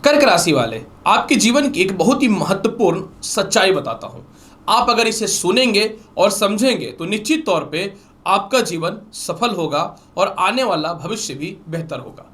कर्क राशि वाले, आपके जीवन की एक बहुत ही महत्वपूर्ण सच्चाई बताता हूं। आप अगर इसे सुनेंगे और समझेंगे तो निश्चित तौर पे आपका जीवन सफल होगा और आने वाला भविष्य भी बेहतर होगा।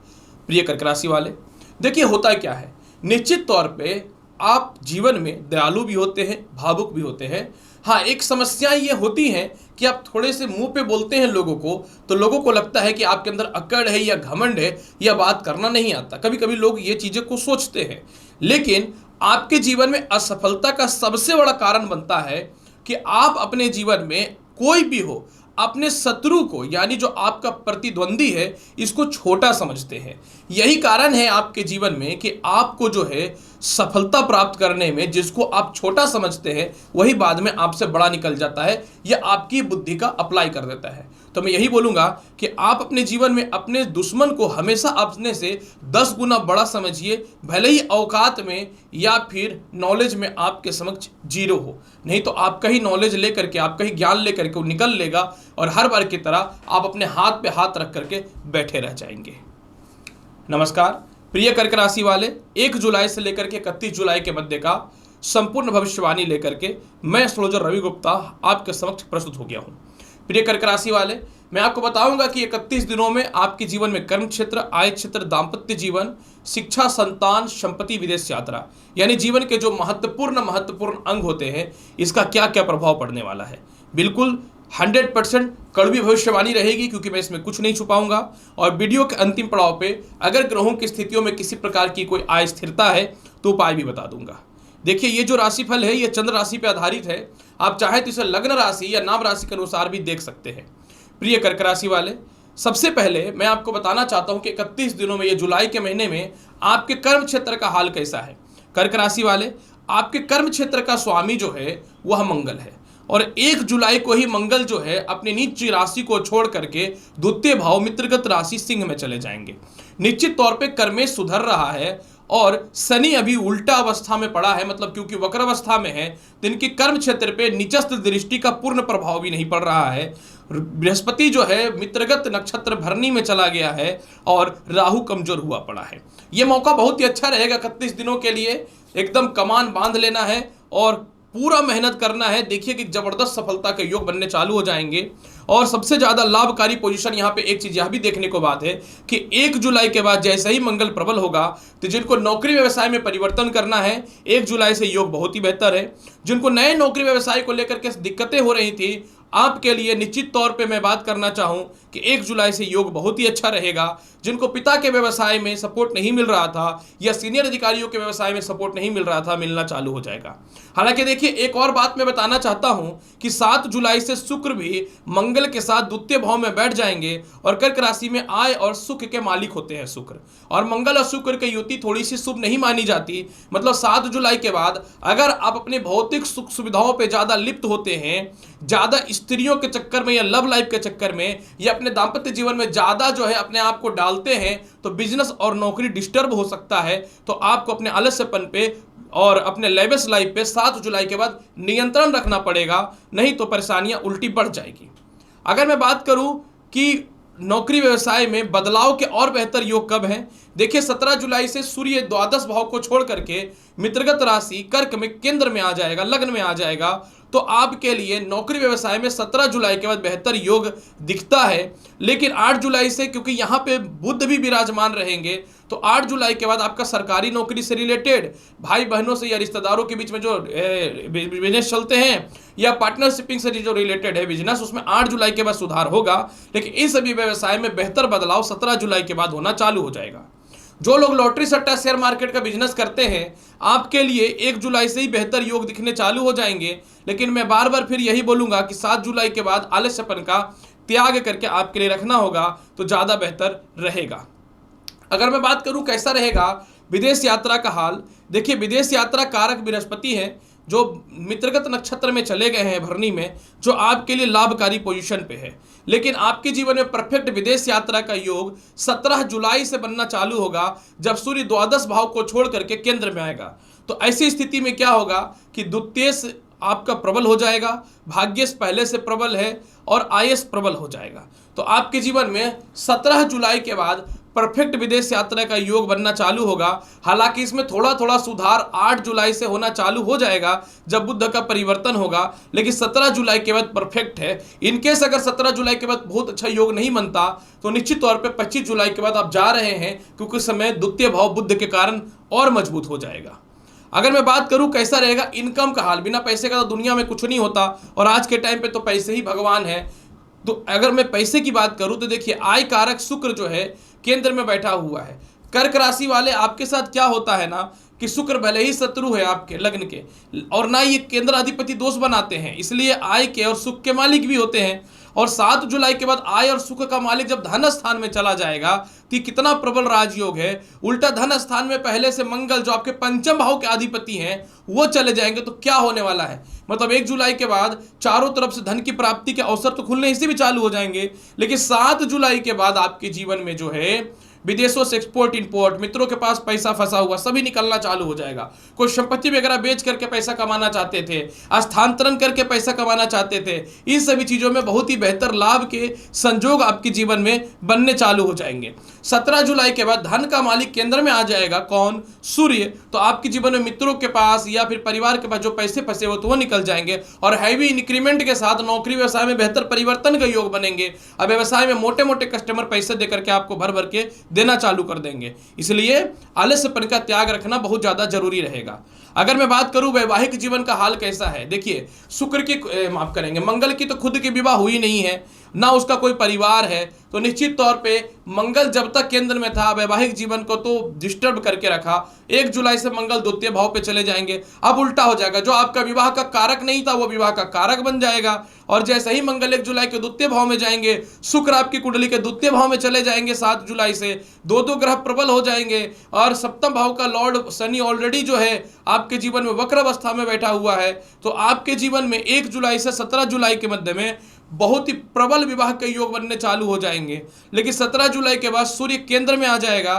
प्रिय कर्क राशि वाले, देखिए होता क्या है, निश्चित तौर पे आप जीवन में दयालु भी होते हैं, भावुक भी होते हैं। हाँ, एक समस्या ये होती है कि आप थोड़े से मुंह पे बोलते हैं लोगों को, तो लोगों को लगता है कि आपके अंदर अकड़ है या घमंड है या बात करना नहीं आता। कभी कभी लोग ये चीज़ें को सोचते हैं, लेकिन आपके जीवन में असफलता का सबसे बड़ा कारण बनता है कि आप अपने जीवन में कोई भी हो, अपने शत्रु को यानी जो आपका प्रतिद्वंदी है इसको छोटा समझते हैं। यही कारण है आपके जीवन में कि आपको जो है सफलता प्राप्त करने में जिसको आप छोटा समझते हैं वही बाद में आपसे बड़ा निकल जाता है या आपकी बुद्धि का अप्लाई कर देता है। तो मैं यही बोलूंगा कि आप अपने जीवन में अपने दुश्मन को हमेशा अपने से 10 गुना बड़ा समझिए, भले ही औकात में या फिर नॉलेज में आपके समक्ष जीरो हो। नहीं तो आपका ही नॉलेज लेकर के, आपका ही ज्ञान लेकर के वो निकल लेगा और हर बार की तरह आप अपने हाथ पे हाथ रख करके बैठे रह जाएंगे। नमस्कार प्रिय कर्क राशि वाले, 1 जुलाई से लेकर के 31 जुलाई के मध्य का संपूर्ण भविष्यवाणी लेकर के मैं एस्ट्रोलॉजर रवि गुप्ता आपके समक्ष प्रस्तुत हो गया हूं। प्रिय कर्क राशि वाले, मैं आपको बताऊंगा कि 31 दिनों में आपके जीवन में कर्म क्षेत्र, आय क्षेत्र, दाम्पत्य जीवन, शिक्षा, संतान, संपत्ति, विदेश यात्रा यानी जीवन के जो महत्वपूर्ण अंग होते हैं इसका क्या क्या प्रभाव पड़ने वाला है। बिल्कुल 100% कड़वी भविष्यवाणी रहेगी, क्योंकि मैं इसमें कुछ नहीं छुपाऊंगा। और वीडियो के अंतिम पड़ाव पे अगर ग्रहों की स्थितियों में किसी प्रकार की कोई अस्थिरता है तो उपाय भी बता दूंगा। देखिए, ये जो राशिफल है ये चंद्र राशि पे आधारित है। आप चाहे तो इसे लग्न राशि या नाम राशि के अनुसार भी देख सकते हैं। प्रिय कर्क राशि वाले, सबसे पहले मैं आपको बताना चाहता हूं कि 31 दिनों में, ये जुलाई के महीने में आपके कर्म क्षेत्र का हाल कैसा है। कर्क राशि वाले, आपके कर्म क्षेत्र का स्वामी जो है वह मंगल है और 1 जुलाई को ही मंगल जो है अपनी नीच राशि को छोड़ करके द्वितीय भाव मित्रगत राशि सिंह में चले जाएंगे। निश्चित तौर पे कर्मेश सुधर रहा है और शनि अभी उल्टा अवस्था में पड़ा है, मतलब क्योंकि वक्र अवस्था में है तो इनकी कर्म क्षेत्र पे नीचस्थ दृष्टि का पूर्ण प्रभाव भी नहीं पड़ रहा है। बृहस्पति जो है मित्रगत नक्षत्र भरणी में चला गया है और राहु कमजोर हुआ पड़ा है। यह मौका बहुत ही अच्छा रहेगा 31 दिनों के लिए। एकदम कमान बांध लेना है और पूरा मेहनत करना है। देखिए कि जबरदस्त सफलता के योग बनने चालू हो जाएंगे। और सबसे ज्यादा लाभकारी पोजीशन यहाँ पे एक चीज यह भी देखने को बात है कि 1 जुलाई के बाद जैसे ही मंगल प्रबल होगा तो जिनको नौकरी व्यवसाय में परिवर्तन करना है 1 जुलाई से योग बहुत ही बेहतर है। जिनको नए नौकरी व्यवसाय को लेकर के दिक्कतें हो रही थी आपके लिए निश्चित तौर पे मैं बात करना चाहूं कि 1 जुलाई से योग बहुत ही अच्छा रहेगा। जिनको पिता के व्यवसाय में सपोर्ट नहीं मिल रहा था या सीनियर अधिकारियों के व्यवसाय में सपोर्ट नहीं मिल रहा था, मिलना चालू हो जाएगा। हालांकि देखिए, एक और बात मैं बताना चाहता हूं कि 7 जुलाई से शुक्र भी मंगल के साथ द्वितीय भाव में बैठ जाएंगे और कर्क राशि में आय और सुख के मालिक होते हैं शुक्र। और मंगल और शुक्र की युति थोड़ी सी शुभ नहीं मानी जाती। मतलब 7 जुलाई के बाद अगर आप अपने भौतिक सुख सुविधाओं पर ज्यादा लिप्त होते हैं, ज्यादा स्त्रियों के चक्कर में या लव लाइफ के चक्कर में या अपने दाम्पत्य जीवन में ज्यादा जो है अपने आप को डालते हैं तो बिजनेस और नौकरी डिस्टर्ब हो सकता है। तो आपको अपने आलस्यपन पे और अपने लेविश लाइफ पे 7 जुलाई के बाद नियंत्रण रखना पड़ेगा, नहीं तो परेशानियां उल्टी बढ़ जाएगी। अगर मैं बात करूं कि नौकरी व्यवसाय में बदलाव के और बेहतर योग कब हैं, देखिए 17 जुलाई से सूर्य द्वादश भाव को छोड़ करके मित्रगत राशि कर्क में केंद्र में आ जाएगा, लग्न में आ जाएगा। तो आपके लिए नौकरी व्यवसाय में 17 जुलाई के बाद बेहतर योग दिखता है। लेकिन 8 जुलाई से, क्योंकि यहाँ पे बुध भी विराजमान रहेंगे, तो 8 जुलाई के बाद आपका सरकारी नौकरी से रिलेटेड, भाई बहनों से या रिश्तेदारों के बीच में जो बिजनेस चलते हैं या पार्टनरशिपिंग से जो रिलेटेड है बिजनेस, उसमें 8 जुलाई के बाद सुधार होगा। लेकिन इन सभी व्यवसाय में बेहतर बदलाव 17 जुलाई के बाद होना चालू हो जाएगा। जो लोग लॉटरी सट्टा शेयर मार्केट का बिजनेस करते हैं आपके लिए 1 जुलाई से ही बेहतर योग दिखने चालू हो जाएंगे। लेकिन मैं बार बार फिर यही बोलूंगा कि 7 जुलाई के बाद आलस्यपन का त्याग करके आपके लिए रखना होगा तो ज़्यादा बेहतर रहेगा। अगर मैं बात करूं कैसा रहेगा विदेश यात्रा का हाल, देखिए विदेश यात्रा कारक बृहस्पति हैं जो मित्रगत नक्षत्र में चले गए हैं भरणी में, जो आपके लिए लाभकारी पोजीशन पे है। लेकिन आपके जीवन में परफेक्ट विदेश यात्रा का योग 17 जुलाई से बनना चालू होगा जब सूर्य द्वादश भाव को छोड़ करके केंद्र में आएगा। तो ऐसी स्थिति में क्या होगा कि द्वितीय आपका प्रबल हो जाएगा, भाग्यश पहले से प्रबल है और आयस प्रबल हो जाएगा। तो आपके जीवन में 17 जुलाई के बाद परफेक्ट विदेश यात्रा का योग बनना चालू होगा। हालांकि इसमें थोड़ा थोड़ा सुधार 8 जुलाई से होना चालू हो जाएगा जब बुध का परिवर्तन होगा, लेकिन 17 जुलाई के बाद परफेक्ट है। इनकेस अगर 17 जुलाई के बाद बहुत अच्छा योग नहीं बनता तो निश्चित तौर पे 25 जुलाई के बाद आप जा रहे हैं, क्योंकि उस समय द्वितीय भाव बुध के कारण और मजबूत हो जाएगा। अगर मैं बात करूं कैसा रहेगा इनकम का हाल, बिना पैसे का तो दुनिया में कुछ नहीं होता, और आज के टाइम पे तो पैसे ही भगवान है। तो अगर मैं पैसे की बात करूं तो देखिए, आय कारक शुक्र जो है केंद्र में बैठा हुआ है। कर्क राशि वाले आपके साथ क्या होता है ना कि शुक्र भले ही शत्रु है आपके लग्न के, और ना ये केंद्र अधिपति दोष बनाते हैं, इसलिए आय के और सुख के मालिक भी होते हैं। और 7 जुलाई के बाद आय और सुख का मालिक जब धन स्थान में चला जाएगा तो कितना प्रबल राजयोग है। उल्टा धन स्थान में पहले से मंगल जो आपके पंचम भाव के अधिपति हैं वो चले जाएंगे, तो क्या होने वाला है, मतलब 1 जुलाई के बाद चारों तरफ से धन की प्राप्ति के अवसर तो खुलने इसे भी चालू हो जाएंगे। लेकिन 7 जुलाई के बाद आपके जीवन में जो है विदेशों से एक्सपोर्ट इंपोर्ट, मित्रों के पास पैसा फंसा हुआ सभी निकलना चालू हो जाएगा। कोई संपत्ति वगैरह बेच करके पैसा कमाना चाहते थे, स्थानांतरण करके पैसा कमाना चाहते थे, इन सभी चीजों में बहुत ही बेहतर लाभ के संजोग आपके जीवन में बनने चालू हो जाएंगे। 17 जुलाई के बाद धन का मालिक केंद्र में आ जाएगा, कौन, सूर्य। तो आपके जीवन में मित्रों के पास या फिर परिवार के पास जो पैसे फंसे हो तो वो निकल जाएंगे, और हैवी इंक्रीमेंट के साथ नौकरी व्यवसाय में बेहतर परिवर्तन का योग बनेंगे। अब व्यवसाय में मोटे मोटे कस्टमर पैसे देकर के आपको भर भर के देना चालू कर देंगे, इसलिए आलस्यपन का त्याग रखना बहुत ज्यादा जरूरी रहेगा। अगर मैं बात करूं वैवाहिक जीवन का हाल कैसा है, देखिए शुक्र की माफ करेंगे मंगल की तो खुद की विवाह हुई नहीं है, ना उसका कोई परिवार है, तो निश्चित तौर पे मंगल जब तक केंद्र में था वैवाहिक जीवन को तो डिस्टर्ब करके रखा। 1 जुलाई से मंगल द्वितीय भाव पे चले जाएंगे, अब उल्टा हो जाएगा, जो आपका विवाह का कारक नहीं था वो विवाह का कारक बन जाएगा। और जैसे ही मंगल 1 जुलाई के द्वितीय भाव में जाएंगे, शुक्र आपकी कुंडली के द्वितीय भाव में चले जाएंगे 7 जुलाई से, दो ग्रह प्रबल हो जाएंगे, और सप्तम भाव का लॉर्ड शनि ऑलरेडी जो है आपके जीवन में वक्र अवस्था में बैठा हुआ है। तो आपके जीवन में 1 जुलाई से 17 जुलाई के मध्य में बहुत ही प्रबल विवाह के योग बनने चालू हो जाएंगे। लेकिन 17 जुलाई के बाद सूर्य केंद्र में आ जाएगा,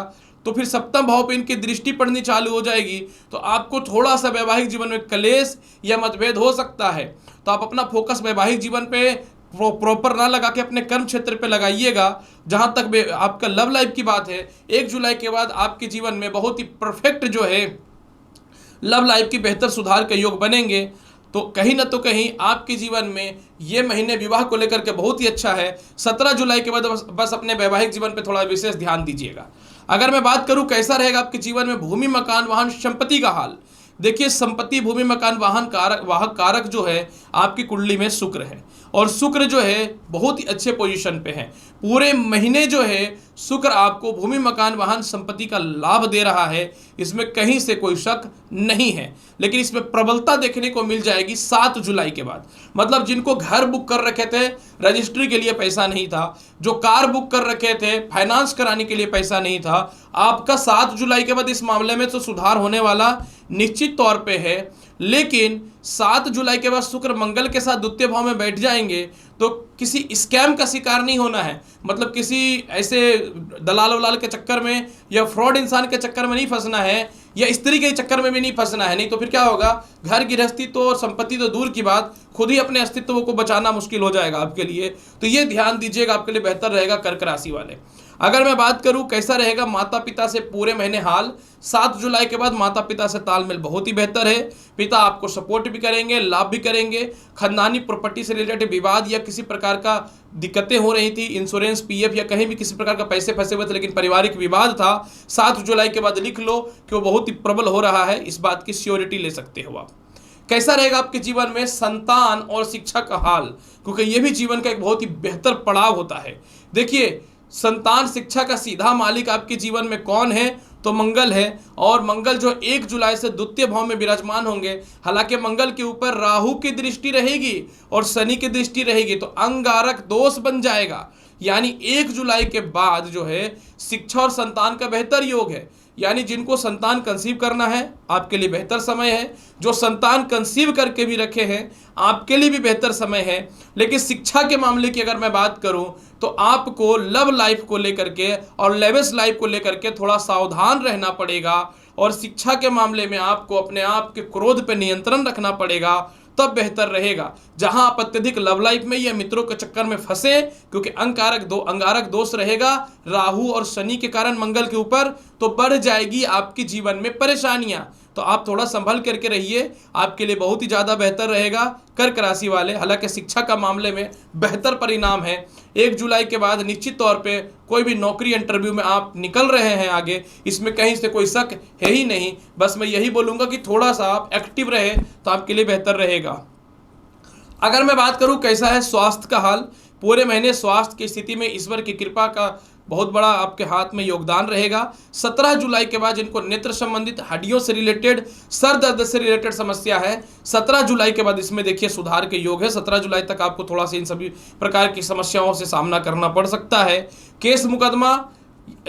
तो फिर सप्तम भाव पे इनकी दृष्टि पड़नी चालू हो जाएगी, तो आपको थोड़ा सा वैवाहिक जीवन में क्लेश या मतभेद हो सकता है। तो आप अपना फोकस वैवाहिक जीवन पे प्रॉपर ना लगा के अपने कर्म क्षेत्र पे लगाइएगा। जहां तक आपका लव लाइफ की बात है, 1 जुलाई के बाद आपके जीवन में बहुत ही परफेक्ट जो है लव लाइफ की बेहतर सुधार के योग बनेंगे। तो कहीं ना तो कहीं आपके जीवन में ये महीने विवाह को लेकर के बहुत ही अच्छा है। 17 जुलाई के बाद बस अपने वैवाहिक जीवन पे थोड़ा विशेष ध्यान दीजिएगा। अगर मैं बात करूं कैसा रहेगा आपके जीवन में भूमि मकान वाहन संपत्ति का हाल, देखिए संपत्ति भूमि मकान वाहन वाहक कारक जो है आपकी कुंडली में शुक्र है, और शुक्र जो है बहुत ही अच्छे पोजीशन पे है। पूरे महीने जो है शुक्र आपको भूमि मकान वाहन संपत्ति का लाभ दे रहा है, इसमें कहीं से कोई शक नहीं है। लेकिन इसमें प्रबलता देखने को मिल जाएगी 7 जुलाई के बाद। मतलब जिनको घर बुक कर रखे थे, रजिस्ट्री के लिए पैसा नहीं था, जो कार बुक कर रखे थे, फाइनेंस कराने के लिए पैसा नहीं था, आपका 7 जुलाई के बाद इस मामले में तो सुधार होने वाला निश्चित तौर पे है। लेकिन 7 जुलाई के बाद शुक्र मंगल के साथ द्वितीय भाव में बैठ जाएंगे, तो किसी स्कैम का शिकार नहीं होना है। मतलब किसी ऐसे दलाल वलाल के चक्कर में या फ्रॉड इंसान के चक्कर में नहीं फंसना है, या स्त्री के चक्कर में भी नहीं फंसना है। नहीं तो फिर क्या होगा, घर गृहस्थी तो संपत्ति तो दूर की बात, खुद ही अपने अस्तित्व को बचाना मुश्किल हो जाएगा आपके लिए। तो ये ध्यान दीजिएगा, आपके लिए बेहतर रहेगा कर्क राशि वाले। अगर मैं बात करूं कैसा रहेगा माता पिता से पूरे महीने हाल, 7 जुलाई के बाद माता पिता से तालमेल बहुत ही बेहतर है। पिता आपको सपोर्ट भी करेंगे, लाभ भी करेंगे। खानदानी प्रॉपर्टी से रिलेटेड विवाद या किसी प्रकार का दिक्कतें हो रही थी, इंश्योरेंस पीएफ या कहीं भी किसी प्रकार का पैसे फंसे हुए थे लेकिन पारिवारिक विवाद था, 7 जुलाई के बाद लिख लो कि वो बहुत ही प्रबल हो रहा है, इस बात की श्योरिटी ले सकते हो आप। कैसा रहेगा आपके जीवन में संतान और शिक्षा का हाल, क्योंकि ये भी जीवन का एक बहुत ही बेहतर पड़ाव होता है। देखिए संतान शिक्षा का सीधा मालिक आपके जीवन में कौन है, तो मंगल है, और मंगल जो 1 जुलाई से द्वितीय भाव में विराजमान होंगे। हालांकि मंगल के ऊपर राहु की दृष्टि रहेगी और शनि की दृष्टि रहेगी, तो अंगारक दोष बन जाएगा। यानी 1 जुलाई के बाद जो है शिक्षा और संतान का बेहतर योग है। यानी जिनको संतान कंसीव करना है आपके लिए बेहतर समय है, जो संतान कंसीव करके भी रखे हैं आपके लिए भी बेहतर समय है। लेकिन शिक्षा के मामले की अगर मैं बात करूं तो आपको लव लाइफ को लेकर के और लेविश लाइफ को लेकर के थोड़ा सावधान रहना पड़ेगा, और शिक्षा के मामले में आपको अपने आप के क्रोध पर नियंत्रण रखना पड़ेगा, तब बेहतर रहेगा। जहां आप अत्यधिक लव लाइफ में या मित्रों के चक्कर में फंसे, क्योंकि अंगारक दोष रहेगा, राहु और शनि के कारण मंगल के ऊपर, तो बढ़ जाएगी आपके जीवन में परेशानियां। तो आप थोड़ा संभल करके रहिए, आपके लिए बहुत ही ज़्यादा बेहतर रहेगा कर्क राशि वाले। हालांकि शिक्षा का मामले में बेहतर परिणाम है। 1 जुलाई के बाद निश्चित तौर पे कोई भी नौकरी इंटरव्यू में आप निकल रहे हैं आगे, इसमें कहीं से कोई शक है ही नहीं। बस मैं यही बोलूँगा कि थोड़ा सा आप एक्टिव रहे तो आपके लिए बेहतर रहेगा। अगर मैं बात करूं कैसा है स्वास्थ्य का हाल, पूरे महीने स्वास्थ्य की स्थिति में ईश्वर की कृपा का बहुत बड़ा आपके हाथ में योगदान रहेगा। 17 जुलाई के बाद जिनको नेत्र संबंधित, हड्डियों से रिलेटेड, सर दर्द से रिलेटेड समस्या है, 17 जुलाई के बाद इसमें देखिए सुधार के योग है। 17 जुलाई तक आपको थोड़ा सा इन सभी प्रकार की समस्याओं से सामना करना पड़ सकता है। केस मुकदमा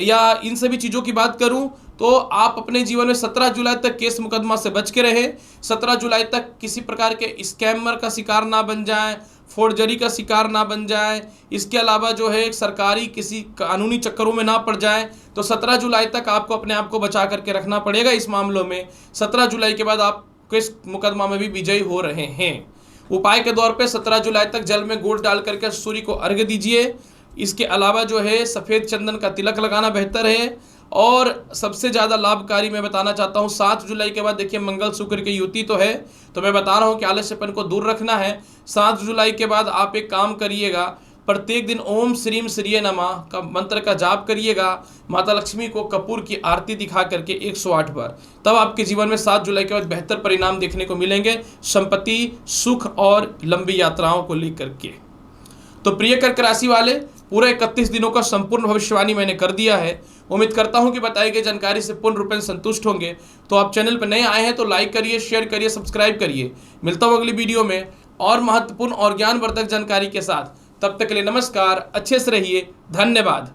या इन सभी चीज़ों की बात करूं तो आप अपने जीवन में 17 जुलाई तक केस मुकदमा से बच के रहे। 17 जुलाई तक किसी प्रकार के स्कैमर का शिकार ना बन जाए, फोर्जरी का शिकार ना बन जाए, इसके अलावा जो है सरकारी किसी कानूनी चक्करों में ना पड़ जाए। तो 17 जुलाई तक आपको अपने आप को बचा करके रखना पड़ेगा इस मामलों में। 17 जुलाई के बाद आप केस मुकदमा में भी विजयी हो रहे हैं। उपाय के तौर पे 17 जुलाई तक जल में गुड़ डाल करके सूर्य को अर्घ्य दीजिए। इसके अलावा जो है सफ़ेद चंदन का तिलक लगाना बेहतर है। और सबसे ज़्यादा लाभकारी मैं बताना चाहता हूँ 7 जुलाई के बाद देखिए मंगल शुक्र की युति तो है, तो मैं बता रहा हूँ कि आलस्यपन को दूर रखना है। 7 जुलाई के बाद आप एक काम करिएगा, प्रत्येक दिन ओम श्रीम श्रीये नमः का मंत्र का जाप करिएगा। माता लक्ष्मी को कपूर की आरती दिखा करके 108 बार, तब आपके जीवन में 7 जुलाई के बाद बेहतर परिणाम देखने को मिलेंगे, संपत्ति, सुख और लंबी यात्राओं को लेकर के। तो प्रिय कर्क राशि वाले, पूरे 31 दिनों का संपूर्ण भविष्यवाणी मैंने कर दिया है। उम्मीद करता हूं कि बताई गई जानकारी से पूर्ण रूप से संतुष्ट होंगे। तो आप चैनल पर नए आए हैं तो लाइक करिए, शेयर करिए, सब्सक्राइब करिए। मिलता हूं अगली वीडियो में और महत्वपूर्ण और ज्ञानवर्धक जानकारी के साथ। तब तक के लिए नमस्कार, अच्छे से रहिए, धन्यवाद।